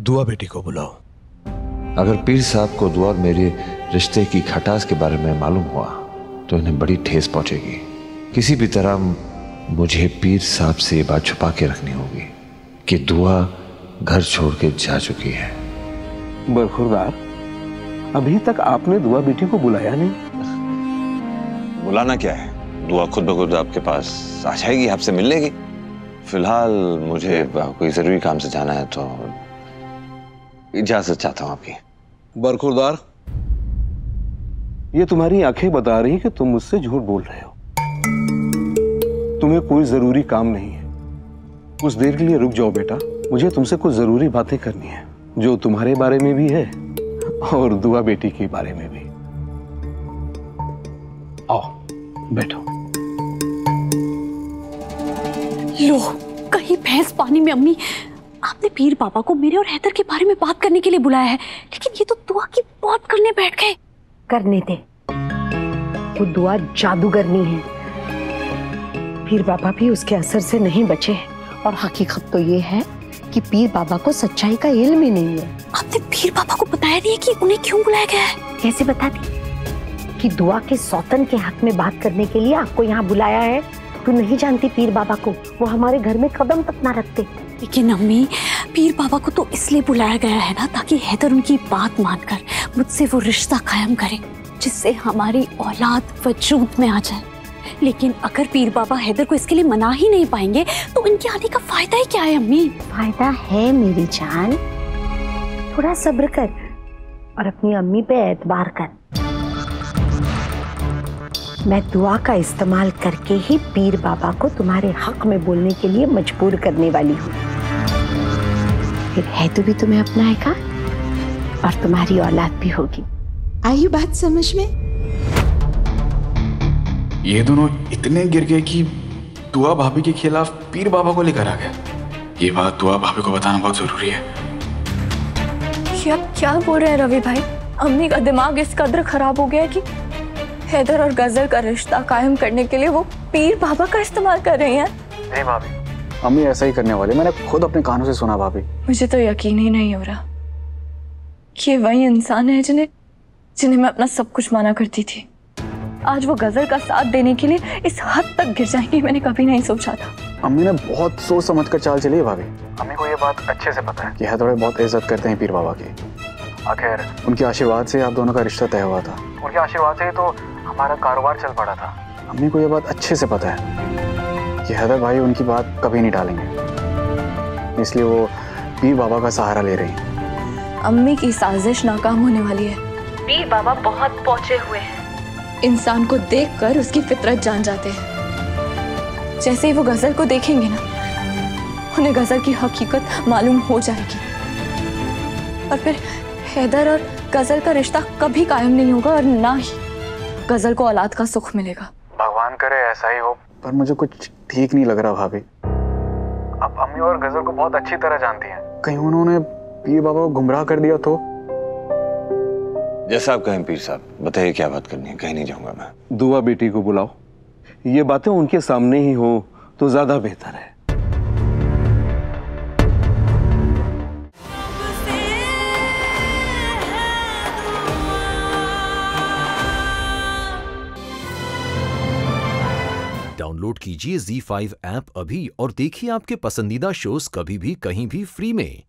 दुआ बेटी को बुलाओ। अगर पीर साहब को दुआ और मेरे रिश्ते की खटास के बारे में मालूम हुआ तो इन्हें बड़ी ठेस पहुंचेगी। किसी भी तरह मुझे पीर साहब से ये बात छुपा के रखनी होगी कि दुआ घर छोड़ के जा चुकी है। बरखुरदार, अभी तक आपने दुआ बेटी को बुलाया नहीं। बुलाना क्या है, दुआ खुद ब खुद आपके पास आ जाएगी, आपसे मिल लेगी। फिलहाल मुझे कोई जरूरी काम से जाना है तो इजाजत चाहता हूँ आपकी। बरखुरदार, ये तुम्हारी आंखें बता रही कि तुम मुझसे झूठ बोल रहे हो। तुम्हें कोई जरूरी काम नहीं है। कुछ देर के लिए रुक जाओ बेटा, मुझे तुमसे कुछ जरूरी बातें करनी है, जो तुम्हारे बारे में भी है और दुआ बेटी के बारे में भी। आओ बैठो। लो, कहीं भैंस पानी में। अम्मी, आपने पीर बाबा को मेरे और हैदर के बारे में बात करने के लिए बुलाया है, लेकिन ये तो दुआ की बात करने बैठ गए। करने दे, वो दुआ जादूगरनी है। पीर बाबा भी उसके असर से नहीं बचे हैं, और हकीकत तो ये है कि पीर बाबा को सच्चाई का इल्म ही नहीं है। आपने पीर बाबा को बताया नहीं कि उन्हें क्यों बुलाया गया है? कैसे बता दी कि दुआ के सौतन के हक में बात करने के लिए आपको यहाँ बुलाया है? तू नहीं जानती पीर बाबा को, वो हमारे घर में कदम तक ना रखते। लेकिन अम्मी, पीर बाबा को तो इसलिए बुलाया गया है ना, ताकि हैदर उनकी बात मानकर मुझसे वो रिश्ता कायम करे जिससे हमारी औलाद वजूद में आ जाए। लेकिन अगर पीर बाबा हैदर को इसके लिए मना ही नहीं पाएंगे तो इनके आने का फायदा ही क्या है? अम्मी, फायदा है मेरी जान, थोड़ा सब्र कर और अपनी अम्मी पे एतबार कर। मैं दुआ का इस्तेमाल करके ही पीर बाबा को तुम्हारे हक में बोलने के लिए मजबूर करने वाली हूँ। फिर है तो भी तुम्हें अपनाएगा और तुम्हारी औलाद भी होगी। आई बात समझ में? ये दोनों इतने गिर गए कि दुआ भाभी के खिलाफ पीर बाबा को लेकर आ गया। ये बात दुआ भाभी को बताना बहुत जरूरी है। क्या बोल रहे हैं रवि भाई? अम्मी का दिमाग इस कदर खराब हो गया है कि हैदर और गजल का रिश्ता कायम करने के लिए वो पीर बाबा का इस्तेमाल कर रही हैं। नहीं भाभी, अम्मी ऐसा ही करने वाले, मैंने खुद अपने कानों से सुना भाभी। मुझे तो यकीन ही नहीं हो रहा कि ये वही इंसान है जिन्हें मैं अपना सब कुछ माना करती थी। आज वो गजल का साथ देने के लिए इस हद तक गिर जाएंगे, मैंने कभी नहीं सोचा था। अम्मी ने बहुत सोच समझ कर चाल चली है भाभी। अम्मी को ये बात अच्छे से पता है कि हैदर बहुत इज्जत करते हैं पीर बाबा की। आखिर उनके आशीर्वाद से आप दोनों का रिश्ता तय हुआ था, उनके आशीर्वाद से तो हमारा कारोबार चल पड़ा था। अम्मी को ये बात अच्छे से पता है कि हैदर भाई उनकी बात कभी नहीं टालेंगे, इसलिए वो पीर बाबा का सहारा ले रही हैं। अम्मी की साजिश नाकाम होने वाली है। पीर बाबा बहुत पहुंचे हुए हैं। इंसान को देखकर उसकी फितरत जान जाते हैं। जैसे ही वो गजल को देखेंगे ना, उन्हें गजल की हकीकत मालूम हो जाएगी और फिर हैदर और गजल का रिश्ता कभी कायम नहीं होगा और ना ही गजल को औलाद का सुख मिलेगा। भगवान करे ऐसा ही हो, पर मुझे कुछ ठीक नहीं लग रहा भाभी। अब अम्मी और गजल को बहुत अच्छी तरह जानती हैं, कहीं उन्होंने पीर बाबा को गुमराह कर दिया तो? जैसा आप कहें पीर साहब, बताइए क्या बात करनी है, कहीं नहीं जाऊंगा मैं। दुआ बेटी को बुलाओ, ये बातें उनके सामने ही हो तो ज्यादा बेहतर है। डाउनलोड कीजिए ZEE5 ऐप अभी और देखिए आपके पसंदीदा शोज कभी भी कहीं भी फ्री में।